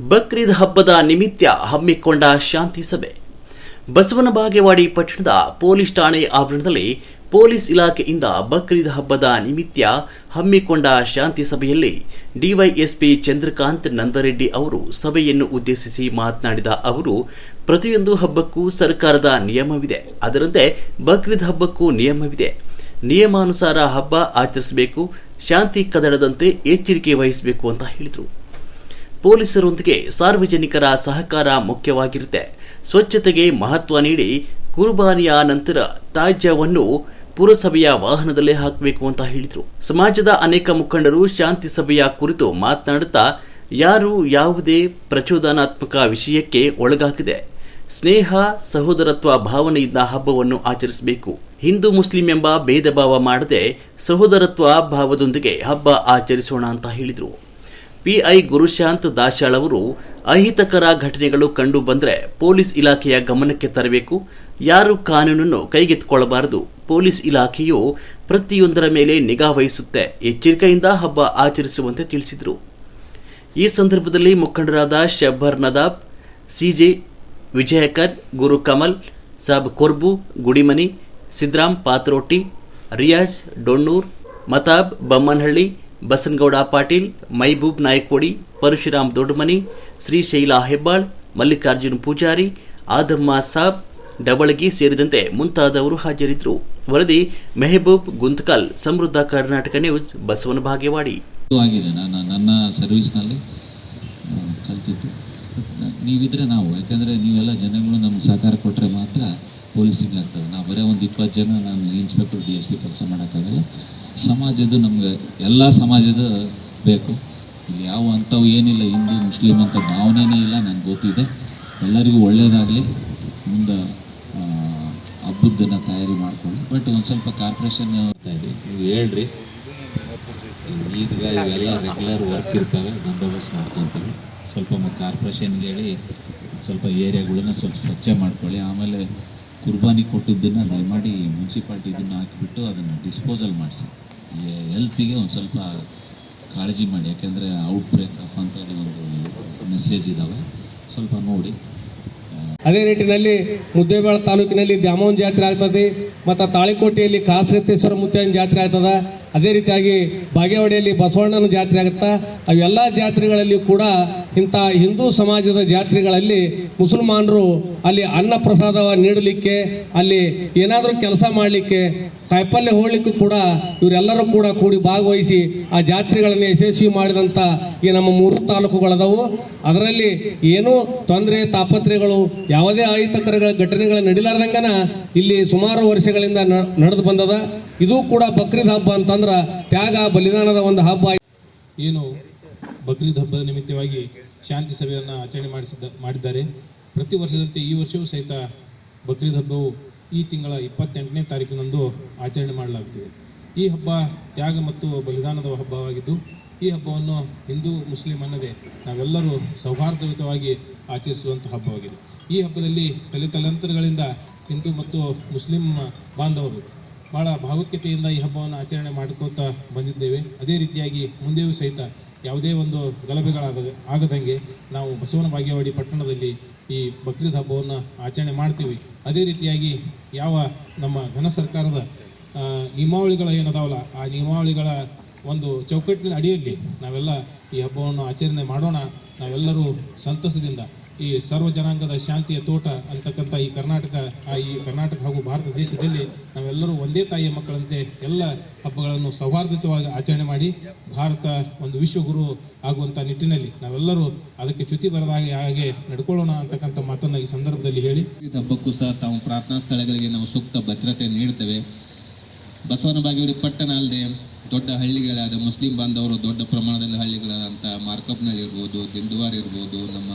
ಬಕ್ರೀದ್ ಹಬ್ಬದ ನಿಮಿತ್ತ ಹಮ್ಮಿಕೊಂಡ ಶಾಂತಿ ಸಭೆ. ಬಸವನ ಬಾಗೇವಾಡಿ ಪಟ್ಟಣದ ಪೊಲೀಸ್ ಠಾಣೆ ಆವರಣದಲ್ಲಿ ಪೊಲೀಸ್ ಇಲಾಖೆಯಿಂದ ಬಕ್ರೀದ್ ಹಬ್ಬದ ನಿಮಿತ್ತ ಹಮ್ಮಿಕೊಂಡ ಶಾಂತಿ ಸಭೆಯಲ್ಲಿ ಡಿವೈಎಸ್ಪಿ ಚಂದ್ರಕಾಂತ್ ನಂದರೆಡ್ಡಿ ಅವರು ಸಭೆಯನ್ನು ಉದ್ದೇಶಿಸಿ ಮಾತನಾಡಿದ ಅವರು, ಪ್ರತಿಯೊಂದು ಹಬ್ಬಕ್ಕೂ ಸರ್ಕಾರದ ನಿಯಮವಿದೆ, ಅದರಂತೆ ಬಕ್ರೀದ್ ಹಬ್ಬಕ್ಕೂ ನಿಯಮವಿದೆ. ನಿಯಮಾನುಸಾರ ಹಬ್ಬ ಆಚರಿಸಬೇಕು, ಶಾಂತಿ ಕದಡದಂತೆ ಎಚ್ಚರಿಕೆ ವಹಿಸಬೇಕು ಅಂತ ಹೇಳಿದರು. ಪೊಲೀಸರೊಂದಿಗೆ ಸಾರ್ವಜನಿಕರ ಸಹಕಾರ ಮುಖ್ಯವಾಗಿರುತ್ತೆ. ಸ್ವಚ್ಛತೆಗೆ ಮಹತ್ವ ನೀಡಿ ಕುರ್ಬಾನಿಯ ನಂತರ ತ್ಯಾಜ್ಯವನ್ನು ಪುರಸಭೆಯ ವಾಹನದಲ್ಲೇ ಹಾಕಬೇಕು ಅಂತ ಹೇಳಿದರು. ಸಮಾಜದ ಅನೇಕ ಮುಖಂಡರು ಶಾಂತಿ ಸಭೆಯ ಕುರಿತು ಮಾತನಾಡುತ್ತಾ, ಯಾರು ಯಾವುದೇ ಪ್ರಚೋದನಾತ್ಮಕ ವಿಷಯಕ್ಕೆ ಒಳಗಾಗದೆ ಸ್ನೇಹ ಸಹೋದರತ್ವ ಭಾವನೆಯಿಂದ ಹಬ್ಬವನ್ನು ಆಚರಿಸಬೇಕು. ಹಿಂದೂ ಮುಸ್ಲಿಂ ಎಂಬ ಭೇದ ಭಾವ ಮಾಡದೆ ಸಹೋದರತ್ವ ಭಾವದೊಂದಿಗೆ ಹಬ್ಬ ಆಚರಿಸೋಣ ಅಂತ ಹೇಳಿದರು. ಪಿಐ ಗುರುಶಾಂತ್ ದಾಶಾಳ್ ಅವರು, ಅಹಿತಕರ ಘಟನೆಗಳು ಕಂಡು ಬಂದರೆ ಪೊಲೀಸ್ ಇಲಾಖೆಯ ಗಮನಕ್ಕೆ ತರಬೇಕು. ಯಾರು ಕಾನೂನನ್ನು ಕೈಗೆತ್ತಿಕೊಳ್ಳಬಾರದು. ಪೊಲೀಸ್ ಇಲಾಖೆಯು ಪ್ರತಿಯೊಂದರ ಮೇಲೆ ನಿಗಾ ವಹಿಸುತ್ತೆ. ಎಚ್ಚರಿಕೆಯಿಂದ ಹಬ್ಬ ಆಚರಿಸುವಂತೆ ತಿಳಿಸಿದರು. ಈ ಸಂದರ್ಭದಲ್ಲಿ ಮುಖಂಡರಾದ ಶಬ್ಬರ್ ನದಾಬ್, ಸಿಜೆ ವಿಜಯಕರ್, ಗುರು ಕಮಲ್ ಸಾಬ್ ಕೊರ್ಬು, ಗುಡಿಮನಿ, ಸಿದ್ರಾಮ್ ಪಾತ್ರೋಟಿ, ರಿಯಾಜ್ ಡೊಣ್ಣೂರ್, ಮತಾಬ್ ಬಮ್ಮನಹಳ್ಳಿ, ಬಸನಗೌಡ ಪಾಟೀಲ್, ಮೈಬೂಬ್ ನಾಯಕೋಡಿ, ಪರಶುರಾಮ್ ದೊಡ್ಡಮನಿ, ಶ್ರೀಶೈಲ ಹೆಬ್ಬಾಳ್, ಮಲ್ಲಿಕಾರ್ಜುನ್ ಪೂಜಾರಿ, ಆದಮ್ಮ ಸಾಬ್ ಡಬಳಗಿ ಸೇರಿದಂತೆ ಮುಂತಾದವರು ಹಾಜರಿದ್ದರು. ವರದಿ ಮೆಹಬೂಬ್ ಗುಂತಕಲ್, ಸಮೃದ್ಧ ಕರ್ನಾಟಕ ನ್ಯೂಸ್, ಬಸವನ ಬಾಗೇವಾಡಿ. ನನ್ನ ಸರ್ವಿಸ್ನಲ್ಲಿ ಕಲ್ತಿದ್ದು ನೀವಿದ್ರೆ ನಾವು, ಯಾಕಂದರೆ ನೀವೆಲ್ಲ ಜನಗಳು ನಮ್ಗೆ ಸಹಕಾರ ಕೊಟ್ಟರೆ ಮಾತ್ರ ಪೊಲೀಸಿಗೆ ಆಗ್ತದೆ. ನಾವು ಬರೀ ಒಂದು 20 ಜನ ನಾನು ಇನ್ಸ್ಪೆಕ್ಟರ್ DSP ಕೆಲಸ ಮಾಡೋಕ್ಕಾಗಲ್ಲ. ಸಮಾಜದ್ದು ನಮ್ಗೆ ಎಲ್ಲ ಸಮಾಜದ ಬೇಕು. ಇಲ್ಲಿ ಯಾವ ಅಂಥವು ಏನಿಲ್ಲ, ಹಿಂದೂ ಮುಸ್ಲಿಂ ಅಂತ ಭಾವನೆಯೇ ಇಲ್ಲ. ನನಗೆ ಗೊತ್ತಿದೆ. ಎಲ್ಲರಿಗೂ ಒಳ್ಳೆಯದಾಗಲಿ. ಮುಂದೆ ಹಬ್ಬದನ್ನು ತಯಾರಿ ಮಾಡ್ಕೊಳ್ಳಿ. ಬಟ್ ಒಂದು ಸ್ವಲ್ಪ ಕಾರ್ಪೊರೇಷನ್ ಇದ್ದೀವಿ, ನೀವು ಹೇಳ್ರಿ. ಈಗ ಇವೆಲ್ಲ ರೆಗ್ಯುಲರ್ ವರ್ಕ್ ಇರ್ತವೆ, ಬಂದೋಬಸ್ತ್ ಮಾಡ್ಕೊತೀವಿ. ಸ್ವಲ್ಪ ಕಾರ್ಪೊರೇಷನ್ಗೆ ಹೇಳಿ ಸ್ವಲ್ಪ ಏರಿಯಾಗಳನ್ನ ಸ್ವಲ್ಪ ಸ್ವಚ್ಛ ಮಾಡ್ಕೊಳ್ಳಿ. ಆಮೇಲೆ ಕುರ್ಬಾನಿ ಕೊಟ್ಟಿದ್ದನ್ನು ದಯಮಾಡಿ ಮುನ್ಸಿಪಾಲ್ಟಿ ಇದನ್ನು ಹಾಕಿಬಿಟ್ಟು ಅದನ್ನು ಡಿಸ್ಪೋಸಲ್ ಮಾಡಿಸಿ. ಹೆಲ್ತಿಗೆ ಒಂದು ಸ್ವಲ್ಪ ಕಾಳಜಿ ಮಾಡಿ, ಯಾಕೆಂದರೆ ಔಟ್ಬ್ರೇಕ್ ಅಪ್ ಅಂತೇಳಿ ಒಂದು ಮೆಸೇಜ್ ಇದ್ದಾವೆ, ಸ್ವಲ್ಪ ನೋಡಿ. ಅದೇ ನಿಟ್ಟಿನಲ್ಲಿ ಮುದ್ದೇಬೇಳ ತಾಲೂಕಿನಲ್ಲಿ ದ್ಯಾಮೋಹನ್ ಜಾತ್ರೆ ಆಗ್ತದೆ, ಮತ್ತು ತಾಳಿಕೋಟೆಯಲ್ಲಿ ಕಾಸಗತ್ತೇಶ್ವರ ಮುತ್ತಯ್ಯನ ಜಾತ್ರೆ ಆಗ್ತದೆ. ಅದೇ ರೀತಿಯಾಗಿ ಬಾಗೇವಾಡಿಯಲ್ಲಿ ಬಸವಣ್ಣನ ಜಾತ್ರೆ ಆಗುತ್ತಾ. ಅವೆಲ್ಲ ಜಾತ್ರೆಗಳಲ್ಲಿ ಕೂಡ ಇಂಥ ಹಿಂದೂ ಸಮಾಜದ ಜಾತ್ರೆಗಳಲ್ಲಿ ಮುಸಲ್ಮಾನರು ಅಲ್ಲಿ ಅನ್ನ ಪ್ರಸಾದ ನೀಡಲಿಕ್ಕೆ, ಅಲ್ಲಿ ಏನಾದರೂ ಕೆಲಸ ಮಾಡಲಿಕ್ಕೆ, ಕಾಯಿಪಲ್ಯ ಹೋಗ್ಲಿಕ್ಕೂ ಕೂಡ ಇವರೆಲ್ಲರೂ ಕೂಡ ಕೂಡಿ ಭಾಗವಹಿಸಿ ಆ ಜಾತ್ರೆಗಳನ್ನು ಯಶಸ್ವಿ ಮಾಡಿದಂಥ ಈ ನಮ್ಮ 3 ತಾಲೂಕುಗಳದವು. ಅದರಲ್ಲಿ ಏನೂ ತೊಂದರೆ ತಾಪತ್ರೆಗಳು, ಯಾವುದೇ ಅಹಿತಕರ ಘಟನೆಗಳು ನಡೀಲಾರ್ದಂಗನ ಇಲ್ಲಿ ಸುಮಾರು ವರ್ಷಗಳಿಂದ ನಡೆದು ಬಂದದ. ಇದು ಕೂಡ ಬಕ್ರೀದ್ ಹಬ್ಬ ಅಂತಂದ್ರೆ ತ್ಯಾಗ ಬಲಿದಾನದ ಒಂದು ಹಬ್ಬ. ಏನು ಬಕ್ರೀದ್ ಹಬ್ಬದ ನಿಮಿತ್ತವಾಗಿ ಶಾಂತಿ ಸಭೆಯನ್ನು ಆಚರಣೆ ಮಾಡಿದ್ದಾರೆ. ಪ್ರತಿ ವರ್ಷದಂತೆ ಈ ವರ್ಷವೂ ಸಹಿತ ಬಕ್ರೀದ್ ಹಬ್ಬವು ಈ ತಿಂಗಳ 28ನೇ ತಾರೀಕಿನಂದು ಆಚರಣೆ ಮಾಡಲಾಗುತ್ತಿದೆ. ಈ ಹಬ್ಬ ತ್ಯಾಗ ಮತ್ತು ಬಲಿದಾನದ ಹಬ್ಬವಾಗಿದ್ದು, ಈ ಹಬ್ಬವನ್ನು ಹಿಂದೂ ಮುಸ್ಲಿಂ ಅನ್ನದೇ ನಾವೆಲ್ಲರೂ ಸೌಹಾರ್ದಯುತವಾಗಿ ಆಚರಿಸುವಂಥ ಹಬ್ಬವಾಗಿದೆ. ಈ ಹಬ್ಬದಲ್ಲಿ ತಲೆತಲಾಂತರಗಳಿಂದ ಹಿಂದೂ ಮತ್ತು ಮುಸ್ಲಿಂ ಬಾಂಧವರು ಭಾಳ ಭಾವುಕ್ಯತೆಯಿಂದ ಈ ಹಬ್ಬವನ್ನು ಆಚರಣೆ ಮಾಡ್ಕೋತಾ ಬಂದಿದ್ದೇವೆ. ಅದೇ ರೀತಿಯಾಗಿ ಮುಂದೆಯೂ ಸಹಿತ ಯಾವುದೇ ಒಂದು ಆಗದಂಗೆ ನಾವು ಬಸವನ ಬಾಗೇವಾಡಿ ಪಟ್ಟಣದಲ್ಲಿ ಈ ಬಕ್ರೀದ್ ಹಬ್ಬವನ್ನು ಆಚರಣೆ ಮಾಡ್ತೀವಿ. ಅದೇ ರೀತಿಯಾಗಿ ಯಾವ ನಮ್ಮ ಘನ ಸರ್ಕಾರದ ನಿಯಮಾವಳಿಗಳು ಏನದಾವಲ್ಲ, ಆ ನಿಯಮಾವಳಿಗಳ ಒಂದು ಚೌಕಟ್ಟಿನ ಅಡಿಯಲ್ಲಿ ನಾವೆಲ್ಲ ಈ ಹಬ್ಬವನ್ನು ಆಚರಣೆ ಮಾಡೋಣ. ನಾವೆಲ್ಲರೂ ಸಂತಸದಿಂದ ಈ ಸರ್ವ ಜನಾಂಗದ ಶಾಂತಿಯ ತೋಟ ಅಂತಕ್ಕಂಥ ಈ ಕರ್ನಾಟಕ ಹಾಗೂ ಭಾರತ ದೇಶದಲ್ಲಿ ನಾವೆಲ್ಲರೂ ಒಂದೇ ತಾಯಿಯ ಮಕ್ಕಳಂತೆ ಎಲ್ಲ ಹಬ್ಬಗಳನ್ನು ಸೌಹಾರ್ದಯುತವಾಗಿ ಆಚರಣೆ ಮಾಡಿ ಭಾರತ ಒಂದು ವಿಶ್ವಗುರು ಆಗುವಂಥ ನಿಟ್ಟಿನಲ್ಲಿ ನಾವೆಲ್ಲರೂ ಅದಕ್ಕೆ ಚ್ಯುತಿ ಬರದ ಹಾಗೆ ನಡ್ಕೊಳ್ಳೋಣ ಅಂತಕ್ಕಂಥ ಮಾತನ್ನು ಈ ಸಂದರ್ಭದಲ್ಲಿ ಹೇಳಿ, ಈ ಹಬ್ಬಕ್ಕೂ ಸಹ ತಾವು ಪ್ರಾರ್ಥನಾ ಸ್ಥಳಗಳಿಗೆ ನಾವು ಸೂಕ್ತ ಭದ್ರತೆ ನೀಡ್ತೇವೆ. ಬಸವನ ಬಾಗೇವಾಡಿ ಪಟ್ಟಣ ಅಲ್ಲದೆ ದೊಡ್ಡ ಹಳ್ಳಿಗಳಾದ ಮುಸ್ಲಿಂ ಬಾಂಧವರು ದೊಡ್ಡ ಪ್ರಮಾಣದಲ್ಲಿ ಹಳ್ಳಿಗಳಾದಂಥ ಮಾರ್ಕಪ್ನಳ್ಳಿ ಇರ್ಬೋದು, ದಿಂಡವಾರ ಇರ್ಬೋದು, ನಮ್ಮ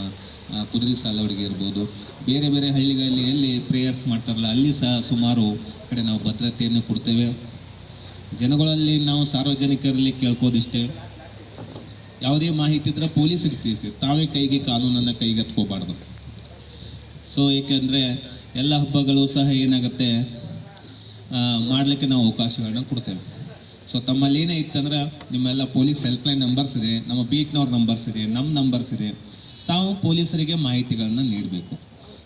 ಕುದುರೆ ಸಾಲವಡಿಗೆ ಇರ್ಬೋದು, ಬೇರೆ ಬೇರೆ ಹಳ್ಳಿಗಳಲ್ಲಿ ಎಲ್ಲಿ ಪ್ರೇಯರ್ಸ್ ಮಾಡ್ತಾರಲ್ಲ ಅಲ್ಲಿ ಸಹ ಸುಮಾರು ಕಡೆ ನಾವು ಭದ್ರತೆಯನ್ನು ಕೊಡ್ತೇವೆ. ಜನಗಳಲ್ಲಿ ನಾವು ಸಾರ್ವಜನಿಕರಲ್ಲಿ ಕೇಳ್ಕೋದಿಷ್ಟೇ, ಯಾವುದೇ ಮಾಹಿತಿ ಇದ್ದರೆ ಪೊಲೀಸರಿಗೆ ತಿಳಿಸಿ, ತಾವೇ ಕಾನೂನನ್ನು ಕೈಗೆತ್ಕೋಬಾರ್ದು. ಸೊ ಏಕೆಂದರೆ ಎಲ್ಲ ಹಬ್ಬಗಳು ಸಹ ಏನಾಗುತ್ತೆ ಮಾಡಲಿಕ್ಕೆ ನಾವು ಅವಕಾಶಗಳನ್ನ ಕೊಡ್ತೇವೆ. ಸೊ ತಮ್ಮಲ್ಲಿ ಏನೇ ಇತ್ತಂದ್ರೆ ನಿಮ್ಮೆಲ್ಲ ಪೊಲೀಸ್ ಹೆಲ್ಪ್ಲೈನ್ ನಂಬರ್ಸ್ ಇದೆ, ನಮ್ಮ ಬೀಟ್ನವ್ರ ನಂಬರ್ಸ್ ಇದೆ, ನಮ್ಮ ನಂಬರ್ಸ್ ಇದೆ. ತಾವು ಪೊಲೀಸರಿಗೆ ಮಾಹಿತಿಗಳನ್ನು ನೀಡಬೇಕು.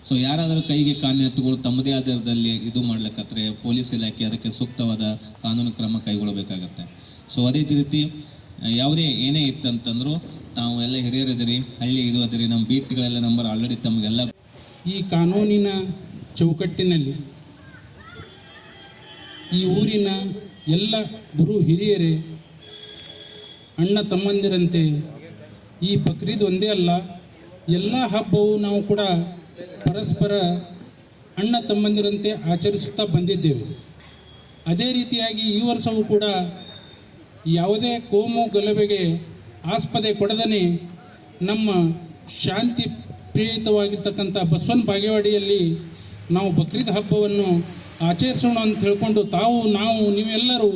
ಸೊ ಯಾರಾದರೂ ಕೈಗೆ ಕಾನೂನು ಎತ್ತುಗಳು ತಮ್ಮದೇ ಆಧಾರದಲ್ಲಿ ಇದು ಮಾಡ್ಲಿಕ್ಕಂದ್ರೆ ಪೊಲೀಸ್ ಇಲಾಖೆ ಅದಕ್ಕೆ ಸೂಕ್ತವಾದ ಕಾನೂನು ಕ್ರಮ ಕೈಗೊಳ್ಳಬೇಕಾಗತ್ತೆ. ಸೊ ಅದೇ ರೀತಿ ಯಾವುದೇ ಏನೇ ಇತ್ತಂತಂದರೂ ತಾವು ಎಲ್ಲ ಹಿರಿಯರಿದ್ದೀರಿ, ಹಳ್ಳಿ ಇದು ಅದಿರಿ, ನಮ್ಮ ಬೀಟ್ಗಳೆಲ್ಲ ನಂಬರ್ ಆಲ್ರೆಡಿ ತಮಗೆಲ್ಲ ಈ ಕಾನೂನಿನ ಚೌಕಟ್ಟಿನಲ್ಲಿ ಈ ಊರಿನ ಎಲ್ಲ ಗುರು ಹಿರಿಯರೇ, ಅಣ್ಣ ತಮ್ಮಂದಿರಂತೆ ಈ ಬಕ್ರೀದ್ ಒಂದೇ ಅಲ್ಲ, ಎಲ್ಲ ಹಬ್ಬವು ನಾವು ಕೂಡ ಪರಸ್ಪರ ಅಣ್ಣ ತಮ್ಮಂದಿರಂತೆ ಆಚರಿಸುತ್ತಾ ಬಂದಿದ್ದೇವೆ. ಅದೇ ರೀತಿಯಾಗಿ ಈ ವರ್ಷವೂ ಕೂಡ ಯಾವುದೇ ಕೋಮು ಗಲಭೆಗೆ ಆಸ್ಪದೆ ಕೊಡದೇ ನಮ್ಮ ಶಾಂತಿ ಪ್ರಿಯತವಾಗಿರ್ತಕ್ಕಂಥ ಬಸವನ ಬಾಗೇವಾಡಿಯಲ್ಲಿ ನಾವು ಬಕ್ರೀದ್ ಹಬ್ಬವನ್ನು ಆಚರಿಸೋಣ ಅಂತ ಹೇಳ್ಕೊಂಡು ನಾವು ನೀವೆಲ್ಲರೂ